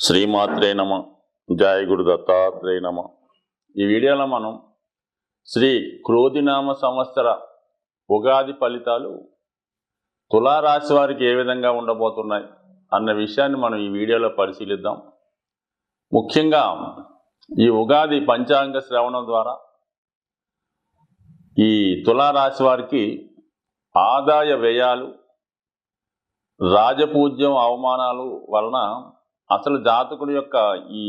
శ్రీమాత్రే నమ. జయ గురు దత్తాత్రేయ నమ. ఈ వీడియోలో మనం శ్రీ క్రోధినామ సంవత్సర ఉగాది ఫలితాలు తులారాశి వారికి ఏ విధంగా ఉండబోతున్నాయి అన్న విషయాన్ని మనం ఈ వీడియోలో పరిశీలిద్దాం. ముఖ్యంగా ఈ ఉగాది పంచాంగ శ్రవణం ద్వారా ఈ తులారాశి వారికి ఆదాయ వ్యయాలు, రాజపూజ్యం, అవమానాలు వలన అసలు జాతకుడి యొక్క ఈ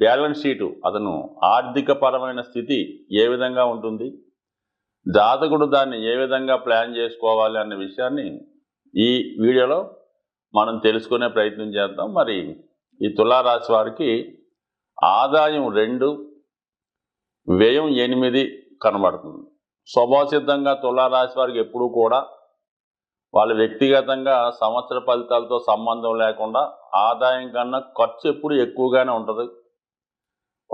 బ్యాలెన్స్ షీటు, అతను ఆర్థిక పరమైన స్థితి ఏ విధంగా ఉంటుంది, జాతకుడు దాన్ని ఏ విధంగా ప్లాన్ చేసుకోవాలి అనే విషయాన్ని ఈ వీడియోలో మనం తెలుసుకునే ప్రయత్నం చేద్దాం. మరి ఈ తులారాశి వారికి ఆదాయం 2, వ్యయం 8 కనబడుతుంది. స్వభావసిద్ధంగా తులారాశి వారికి ఎప్పుడూ కూడా వాళ్ళు వ్యక్తిగతంగా సంవత్సర ఫలితాలతో సంబంధం లేకుండా ఆదాయం కన్నా ఖర్చు ఎప్పుడు ఎక్కువగానే ఉంటుంది.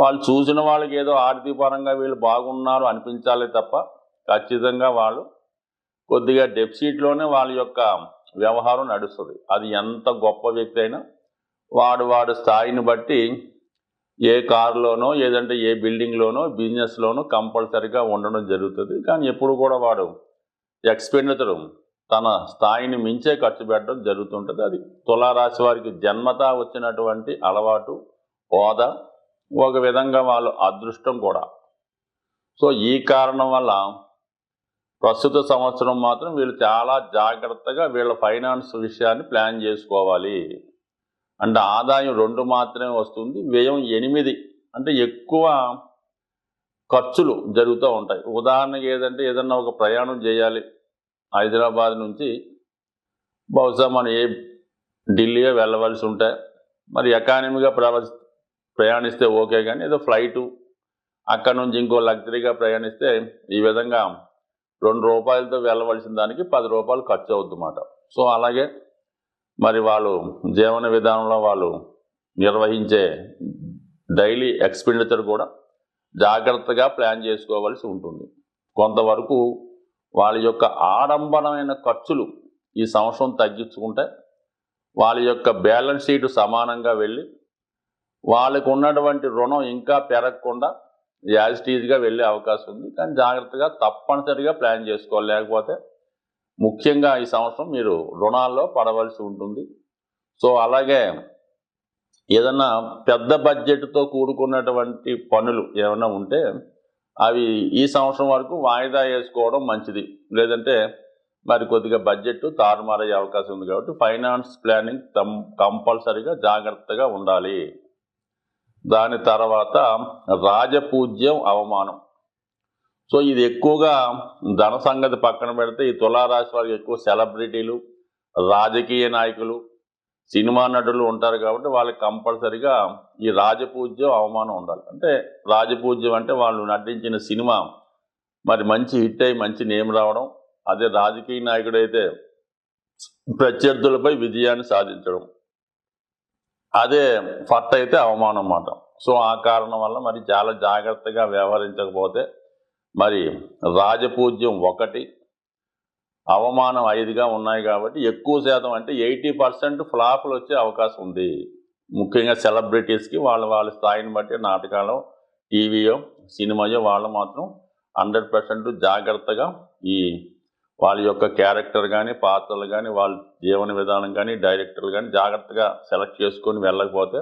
వాళ్ళు చూసిన వాళ్ళకి ఏదో ఆర్థిక పరంగా వీళ్ళు బాగున్నారు అనిపించాలి తప్ప ఖచ్చితంగా వాళ్ళు కొద్దిగా డెఫిసిట్లోనే వాళ్ళ యొక్క వ్యవహారం నడుస్తుంది. అది ఎంత గొప్ప వ్యక్తి అయినా వాడు స్థాయిని బట్టి ఏ కారులోనో ఏదంటే ఏ బిల్డింగ్లోనో బిజినెస్లోనో కంపల్సరీగా ఉండడం జరుగుతుంది. కానీ ఎప్పుడు కూడా వాడు ఎక్స్పెండిచర్ తన స్థాయిని మించే ఖర్చు పెట్టడం జరుగుతుంటుంది. అది తులారాశి వారికి జన్మతా వచ్చినటువంటి అలవాటు, హోదా, ఒక విధంగా వాళ్ళు అదృష్టం కూడా. సో ఈ కారణం వల్ల ప్రస్తుత సంవత్సరం మాత్రం వీళ్ళు చాలా జాగ్రత్తగా వీళ్ళ ఫైనాన్స్ విషయాన్ని ప్లాన్ చేసుకోవాలి. అంటే ఆదాయం 2 మాత్రమే వస్తుంది, వ్యయం 8. అంటే ఎక్కువ ఖర్చులు జరుగుతూ ఉంటాయి. ఉదాహరణకి ఏదన్నా ఒక ప్రయాణం చేయాలి, హైదరాబాద్ నుంచి బహుశా మనం ఢిల్లీ వెళ్ళవలసి ఉంటే మరి ఎకానమీగా ప్రయాణిస్తే ఓకే, కానీ ఏదో ఫ్లైటు అక్కడ నుంచి ఇంకో లగ్జరీగా ప్రయాణిస్తే ఈ విధంగా ₹2 వెళ్ళవలసిన దానికి ₹10 ఖర్చు అవుతుందన్నమాట. సో అలాగే మరి వాళ్ళు జీవన విధానంలో వాళ్ళు నిర్వహించే డైలీ ఎక్స్పెండిచర్ కూడా జాగ్రత్తగా ప్లాన్ చేసుకోవాల్సి ఉంటుంది. కొంతవరకు వాళ్ళ యొక్క ఆడంబరమైన ఖర్చులు ఈ సంవత్సరం తగ్గించుకుంటే వాళ్ళ యొక్క బ్యాలెన్స్ షీట్ సమానంగా వెళ్ళి వాళ్ళకు ఉన్నటువంటి రుణం ఇంకా పెరగకుండా యాజిటీజ్గా వెళ్ళే అవకాశం ఉంది. కానీ జాగ్రత్తగా తప్పనిసరిగా ప్లాన్ చేసుకోవాలి, లేకపోతే ముఖ్యంగా ఈ సంవత్సరం మీరు రుణాల్లో పడవలసి ఉంటుంది. సో అలాగే ఏదన్నా పెద్ద బడ్జెట్తో కూడుకున్నటువంటి పనులు ఏమైనా ఉంటే అవి ఈ సంవత్సరం వరకు వాయిదా వేసుకోవడం మంచిది. లేదంటే మరి కొద్దిగా బడ్జెట్ తారుమారయ్యే అవకాశం ఉంది. కాబట్టి ఫైనాన్స్ ప్లానింగ్ కంపల్సరీగా జాగ్రత్తగా ఉండాలి. దాని తర్వాత రాజపూజ్యం, అవమానం. సో ఇది ఎక్కువగా ధన సంగతి పక్కన పెడితే ఈ తులారాశి వారికి ఎక్కువ సెలబ్రిటీలు, రాజకీయ నాయకులు, సినిమా నటులు ఉంటారు. కాబట్టి వాళ్ళకి కంపల్సరీగా ఈ రాజపూజ్యం, అవమానం ఉండాలి. అంటే రాజపూజ్యం అంటే వాళ్ళు నటించిన సినిమా మరి మంచి హిట్ అయ్యి మంచి నేమ్ రావడం. అదే రాజకీయ నాయకుడు అయితే ప్రత్యర్థులపై విజయాన్ని సాధించడం. అదే ఫట్ అయితే అవమానం అన్నమాట. సో ఆ కారణం వల్ల మరి చాలా జాగ్రత్తగా వ్యవహరించకపోతే మరి రాజపూజ్యం 1, అవమానం 5గా ఉన్నాయి. కాబట్టి ఎక్కువ శాతం అంటే 80% ఫ్లాపులు వచ్చే అవకాశం ఉంది. ముఖ్యంగా సెలబ్రిటీస్కి వాళ్ళ స్థాయిని బట్టి నాటకాలు, టీవీయో, సినిమాయో వాళ్ళు మాత్రం 100% జాగ్రత్తగా ఈ వాళ్ళ యొక్క క్యారెక్టర్ కానీ, పాత్రలు కానీ, వాళ్ళ జీవన విధానం కానీ, డైరెక్టర్లు కానీ జాగ్రత్తగా సెలెక్ట్ చేసుకొని వెళ్ళకపోతే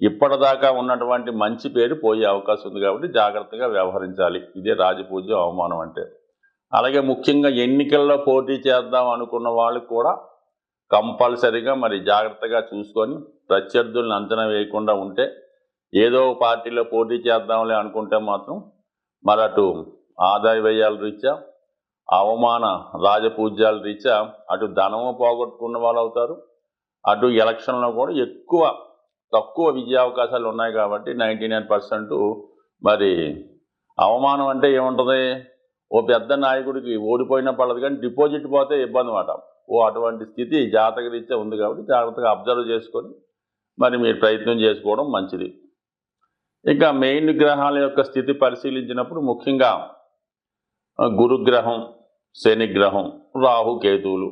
ఇప్పటిదాకా ఉన్నటువంటి మంచి పేరు పోయే అవకాశం ఉంది. కాబట్టి జాగ్రత్తగా వ్యవహరించాలి. ఇదే రాజపూజ్యం, అవమానం అంటే. అలాగే ముఖ్యంగా ఎన్నికల్లో పోటీ చేద్దాం అనుకున్న వాళ్ళకి కూడా కంపల్సరీగా మరి జాగ్రత్తగా చూసుకొని ప్రత్యర్థులను అంచనా వేయకుండా ఉంటే, ఏదో పార్టీలో పోటీ చేద్దాంలే అనుకుంటే మాత్రం మరి అటు ఆదాయ వ్యయాల రీత్యా, అవమాన రాజపూజ్యాల రీత్యా అటు ధనము పోగొట్టుకున్న వాళ్ళు అవుతారు, అటు ఎలక్షన్లో కూడా తక్కువ విజయావకాశాలు ఉన్నాయి. కాబట్టి 99% మరి అవమానం అంటే ఏముంటుంది, ఓ పెద్ద నాయకుడికి ఓడిపోయినా పడదు, కానీ డిపాజిట్ పోతే ఇబ్బంది మాట. అటువంటి స్థితి జాతక రీత్యా ఉంది. కాబట్టి జాగ్రత్తగా అబ్జర్వ్ చేసుకొని మరి మీరు ప్రయత్నం చేసుకోవడం మంచిది. ఇక మెయిన్ గ్రహాల యొక్క స్థితి పరిశీలించినప్పుడు ముఖ్యంగా గురుగ్రహం, శనిగ్రహం, రాహు, కేతువులు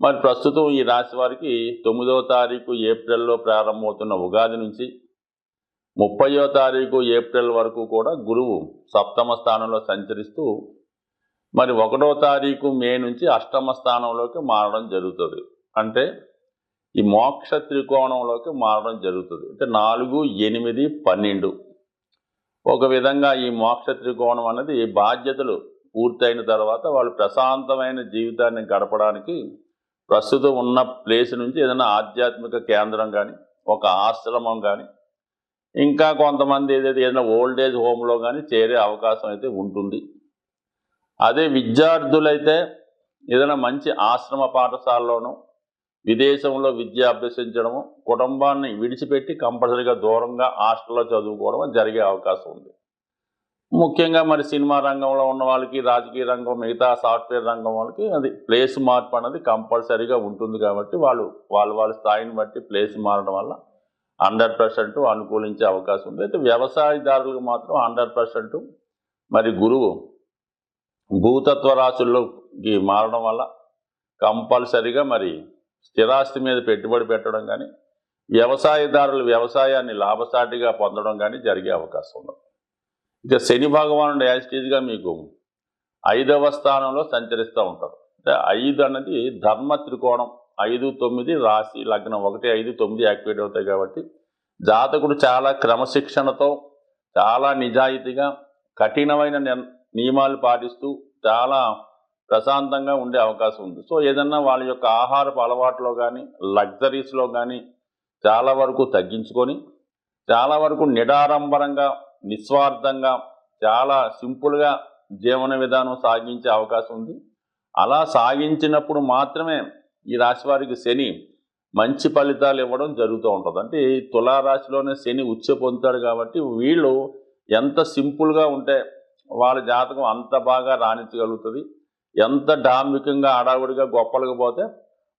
మరి ప్రస్తుతం ఈ రాశి వారికి 9వ తారీఖు ఏప్రిల్లో ప్రారంభమవుతున్న ఉగాది నుంచి 30వ తారీఖు ఏప్రిల్ వరకు కూడా గురువు సప్తమ స్థానంలో సంచరిస్తూ మరి 1వ తారీఖు మే నుంచి అష్టమ స్థానంలోకి మారడం జరుగుతుంది. అంటే ఈ మోక్ష త్రికోణంలోకి మారడం జరుగుతుంది. అంటే 4, 8, 12 ఒక విధంగా ఈ మోక్ష త్రికోణం అనేది బాధ్యతలు పూర్తయిన తర్వాత వాళ్ళు ప్రశాంతమైన జీవితాన్ని గడపడానికి ప్రస్తుతం ఉన్న ప్లేస్ నుంచి ఏదైనా ఆధ్యాత్మిక కేంద్రం కానీ, ఒక ఆశ్రమం కానీ, ఇంకా కొంతమంది ఏదైనా ఓల్డేజ్ హోమ్లో కానీ చేరే అవకాశం అయితే ఉంటుంది. అదే విద్యార్థులైతే ఏదైనా మంచి ఆశ్రమ పాఠశాలలోనూ విదేశంలో విద్య అభ్యసించడము, కుటుంబాన్ని విడిచిపెట్టి కంపల్సరీగా దూరంగా హాస్టల్లో చదువుకోవడం జరిగే అవకాశం ఉంది. ముఖ్యంగా మరి సినిమా రంగంలో ఉన్న వాళ్ళకి, రాజకీయ రంగం, మిగతా సాఫ్ట్వేర్ రంగం వాళ్ళకి అది ప్లేస్ మార్పు అనేది కంపల్సరీగా ఉంటుంది. కాబట్టి వాళ్ళ స్థాయిని బట్టి ప్లేస్ మారడం వల్ల 100% అనుకూలించే అవకాశం ఉంది. అయితే వ్యవసాయదారులకు మాత్రం 100% మరి గురువు భూతత్వ రాశుల్లోకి మారడం వల్ల కంపల్సరీగా మరి స్థిరాస్తి మీద పెట్టుబడి పెట్టడం కానీ, వ్యవసాయదారులు వ్యవసాయాన్ని లాభసాటిగా పొందడం కానీ జరిగే అవకాశం ఉంది. ఇక శని భగవానుడు యాజిటీజ్గా మీకు 5వ స్థానంలో సంచరిస్తూ ఉంటారు. అంటే 5 అన్నది ధర్మ త్రికోణం. 5, 9 రాశి లగ్నం 1, 5, 9 యాక్టివేట్ అవుతాయి. కాబట్టి జాతకుడు చాలా క్రమశిక్షణతో, చాలా నిజాయితీగా, కఠినమైన నియమాలు పాటిస్తూ చాలా ప్రశాంతంగా ఉండే అవకాశం ఉంది. సో ఏదన్నా వాళ్ళ యొక్క ఆహారపు అలవాట్లో కానీ, లగ్జరీస్లో కానీ చాలా వరకు తగ్గించుకొని, చాలా వరకు నిడారంబరంగా, నిస్వార్థంగా, చాలా సింపుల్గా జీవన విధానం సాగించే అవకాశం ఉంది. అలా సాగించినప్పుడు మాత్రమే ఈ రాశి వారికి శని మంచి ఫలితాలు ఇవ్వడం జరుగుతూ ఉంటుంది. అంటే ఈ తులారాశిలోనే శని ఉచ్చ పొందుతాడు. కాబట్టి వీళ్ళు ఎంత సింపుల్గా ఉంటే వాళ్ళ జాతకం అంత బాగా రాణించగలుగుతుంది. ఎంత డాంబికంగా హడావుడిగా గొప్పలకు పోతే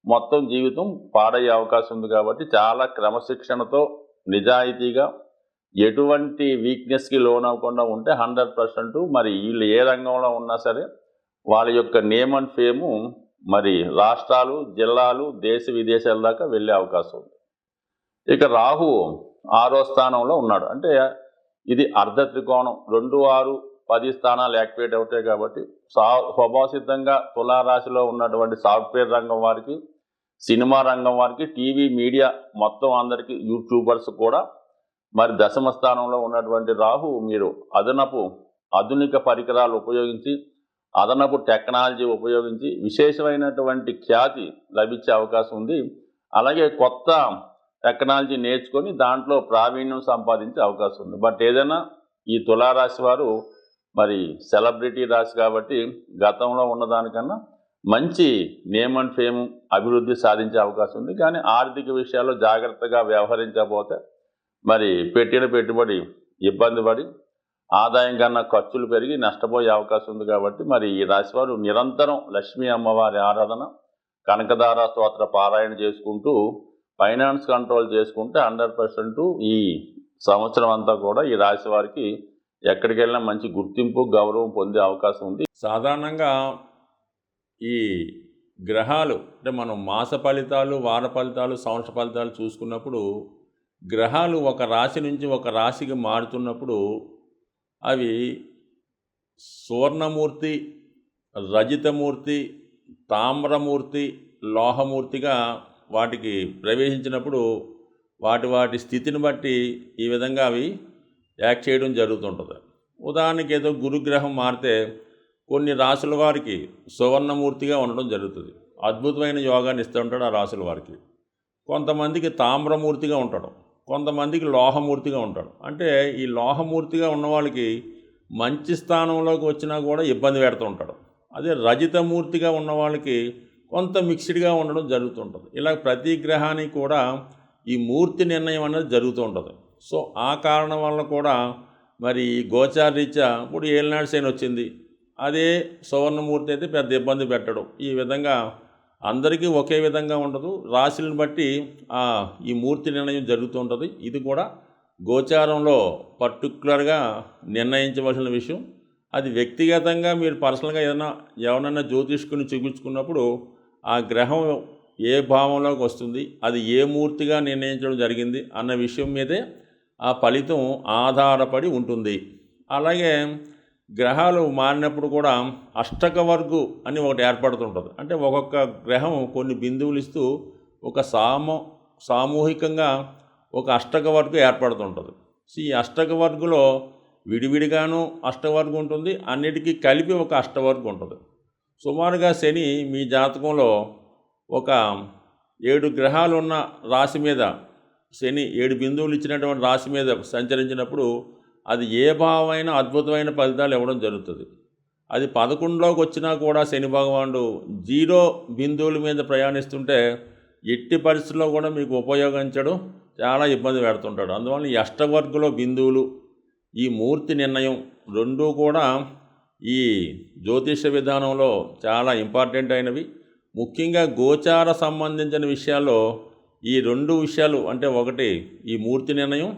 మొత్తం జీవితం పాడయ్యే అవకాశం ఉంది. కాబట్టి చాలా క్రమశిక్షణతో, నిజాయితీగా, ఎటువంటి వీక్నెస్కి లోన్ అవ్వకుండా ఉంటే 100% మరి వీళ్ళు ఏ రంగంలో ఉన్నా సరే వాళ్ళ యొక్క నేమ్ అండ్ ఫేము మరి రాష్ట్రాలు, జిల్లాలు, దేశ విదేశాల దాకా వెళ్ళే అవకాశం ఉంది. ఇక రాహు 6వ స్థానంలో ఉన్నాడు. అంటే ఇది అర్ధ త్రికోణం. 2, 6, 10 స్థానాలు యాక్టివేట్ అవుతాయి. కాబట్టి స్వభావసిద్ధంగా తులారాశిలో ఉన్నటువంటి సాఫ్ట్వేర్ రంగం వారికి, సినిమా రంగం వారికి, టీవీ మీడియా మొత్తం అందరికీ, యూట్యూబర్స్ కూడా మరి 10వ స్థానంలో ఉన్నటువంటి రాహు మీరు ఆధునిక పరికరాలు ఉపయోగించి, అదనపు టెక్నాలజీ ఉపయోగించి విశేషమైనటువంటి ఖ్యాతి లభించే అవకాశం ఉంది. అలాగే కొత్త టెక్నాలజీ నేర్చుకొని దాంట్లో ప్రావీణ్యం సంపాదించే అవకాశం ఉంది. బట్ ఏదైనా ఈ తులారాశి వారు మరి సెలబ్రిటీ రాశి కాబట్టి గతంలో ఉన్నదానికన్నా మంచి నేమ్ అండ్ ఫేమ్ అభివృద్ధి సాధించే అవకాశం ఉంది. కానీ ఆర్థిక విషయాల్లో జాగ్రత్తగా వ్యవహరించకపోతే మరి పెట్టిన పెట్టుబడి ఇబ్బంది పడి ఆదాయం కన్నా ఖర్చులు పెరిగి నష్టపోయే అవకాశం ఉంది. కాబట్టి మరి ఈ రాశివారు నిరంతరం లక్ష్మీ అమ్మవారి ఆరాధన, కనకదార స్తోత్ర పారాయణ చేసుకుంటూ ఫైనాన్స్ కంట్రోల్ చేసుకుంటే 100% ఈ సంవత్సరం అంతా కూడా ఈ రాశి వారికి ఎక్కడికి వెళ్ళినా మంచి గుర్తింపు, గౌరవం పొందే అవకాశం ఉంది. సాధారణంగా ఈ గ్రహాలు అంటే మనం మాస ఫలితాలు, వార ఫలితాలు, సంవత్సర ఫలితాలు చూసుకున్నప్పుడు గ్రహాలు ఒక రాశి నుంచి ఒక రాశికి మారుతున్నప్పుడు అవి సువర్ణమూర్తి, రజితమూర్తి, తామ్రమూర్తి, లోహమూర్తిగా వాటికి ప్రవేశించినప్పుడు వాటి స్థితిని బట్టి ఈ విధంగా అవి యాక్ట్ చేయడం జరుగుతుంటుంది. ఉదాహరణకి ఏదో గురుగ్రహం మారితే కొన్ని రాశుల వారికి సువర్ణమూర్తిగా ఉండడం జరుగుతుంది. అద్భుతమైన యోగాన్ని ఇస్తూ ఉంటాడు ఆ రాశుల వారికి. కొంతమందికి తామ్రమూర్తిగా ఉంటాడు, కొంతమందికి లోహమూర్తిగా ఉంటాడు. అంటే ఈ లోహమూర్తిగా ఉన్న వాళ్ళకి మంచి స్థానంలోకి వచ్చినా కూడా ఇబ్బంది పెడుతూ ఉంటాడు. అదే రజితమూర్తిగా ఉన్న వాళ్ళకి కొంత మిక్స్డ్గా ఉండడం జరుగుతుంటుంది. ఇలా ప్రతి గ్రహానికి కూడా ఈ మూర్తి నిర్ణయం అనేది జరుగుతూ ఉంటుంది. సో ఆ కారణం వల్ల కూడా మరి గోచారరీత్యా ఇప్పుడు ఏలినాడు శని వచ్చింది, అదే సువర్ణమూర్తి అయితే పెద్ద ఇబ్బంది పెట్టడం. ఈ విధంగా అందరికీ ఒకే విధంగా ఉండదు, రాశులను బట్టి ఈ మూర్తి నిర్ణయం జరుగుతూ ఉంటుంది. ఇది కూడా గోచారంలో పర్టికులర్గా నిర్ణయించవలసిన విషయం. అది వ్యక్తిగతంగా మీరు పర్సనల్గా ఎవరన్నా జ్యోతిష్కుని చూపించుకున్నప్పుడు ఆ గ్రహం ఏ భావంలోకి వస్తుంది, అది ఏ మూర్తిగా నిర్ణయించడం జరిగింది అన్న విషయం మీదే ఆ ఫలితం ఆధారపడి ఉంటుంది. అలాగే గ్రహాలు మారినప్పుడు కూడా అష్టక వర్గు అని ఒకటి ఏర్పడుతుంటుంది. అంటే ఒక్కొక్క గ్రహం కొన్ని బిందువులు ఇస్తూ ఒక సామూహికంగా ఒక అష్టక వర్గు ఏర్పడుతుంటుంది. సో ఈ అష్టక వర్గులో విడివిడిగాను అష్టవర్గం ఉంటుంది, అన్నిటికీ కలిపి ఒక అష్టవర్గం ఉంటుంది. సుమారుగా శని మీ జాతకంలో ఒక 7 గ్రహాలు ఉన్న రాశి మీద, శని 7 బిందువులు ఇచ్చినటువంటి రాశి మీద సంచరించినప్పుడు అది ఏ భావమైన అద్భుతమైన ఫలితాలు ఇవ్వడం జరుగుతుంది. అది 11లోకి వచ్చినా కూడా శని భగవానుడు 0 బిందువుల మీద ప్రయాణిస్తుంటే ఎట్టి పరిస్థితుల్లో కూడా మీకు ఉపయోగించడం చాలా ఇబ్బంది పెడుతుంటాడు. అందువల్ల ఈ అష్టవర్గంలో బిందువులు, ఈ మూర్తి నిర్ణయం రెండూ కూడా ఈ జ్యోతిష విధానంలో చాలా ఇంపార్టెంట్ అయినవి. ముఖ్యంగా గోచార సంబంధించిన విషయాల్లో ఈ 2 విషయాలు, అంటే ఒకటి ఈ మూర్తి నిర్ణయం,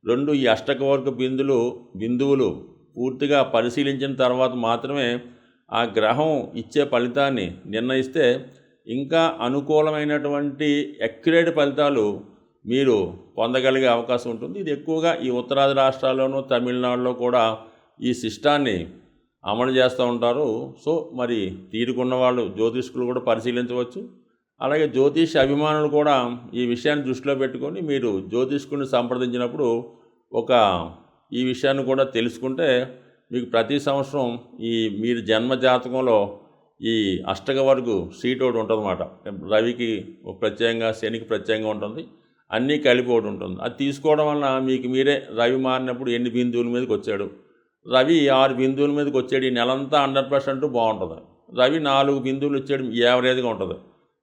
2 ఈ అష్టకవర్గ బిందువులు పూర్తిగా పరిశీలించిన తర్వాత మాత్రమే ఆ గ్రహం ఇచ్చే ఫలితాన్ని నిర్ణయిస్తే ఇంకా అనుకూలమైనటువంటి అక్యురేట్ ఫలితాలు మీరు పొందగలిగే అవకాశం ఉంటుంది. ఇది ఎక్కువగా ఈ ఉత్తరాది రాష్ట్రాల్లోనూ తమిళనాడులో కూడా ఈ సిస్టాన్ని అమలు చేస్తూ ఉంటారు. సో మరి తీరుకున్న వాళ్ళు జ్యోతిష్కులు కూడా పరిశీలించవచ్చు. అలాగే జ్యోతిష్ అభిమానులు కూడా ఈ విషయాన్ని దృష్టిలో పెట్టుకొని మీరు జ్యోతిష్కుడిని సంప్రదించినప్పుడు ఈ విషయాన్ని కూడా తెలుసుకుంటే మీకు ప్రతి సంవత్సరం మీరు జన్మ జాతకంలో ఈ అష్టక వర్గు సీట్ ఒకటి ఉంటుంది అన్నమాట. రవికి ప్రత్యేకంగా, శనికి ప్రత్యేకంగా ఉంటుంది, అన్నీ కలిపి ఒకటి ఉంటుంది. అది తీసుకోవడం వలన మీకు మీరే రవి మారినప్పుడు ఎన్ని బిందువుల మీదకి వచ్చాడు, రవి 6 బిందువుల మీదకి వచ్చాడు, ఈ నెలంతా 100% బాగుంటుంది. రవి 4 బిందువులు వచ్చాడు, యావరేజ్గా ఉంటుంది.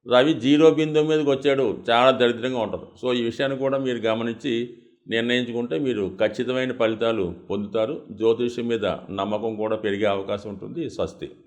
రవి 0 బిందువు మీదకి వచ్చాడు, చాలా దరిద్రంగా ఉంటుంది. సో ఈ విషయాన్ని కూడా మీరు గమనించి నిర్ణయించుకుంటే మీరు ఖచ్చితమైన ఫలితాలు పొందుతారు. జ్యోతిష్యం మీద నమ్మకం కూడా పెరిగే అవకాశం ఉంటుంది. స్వస్తి.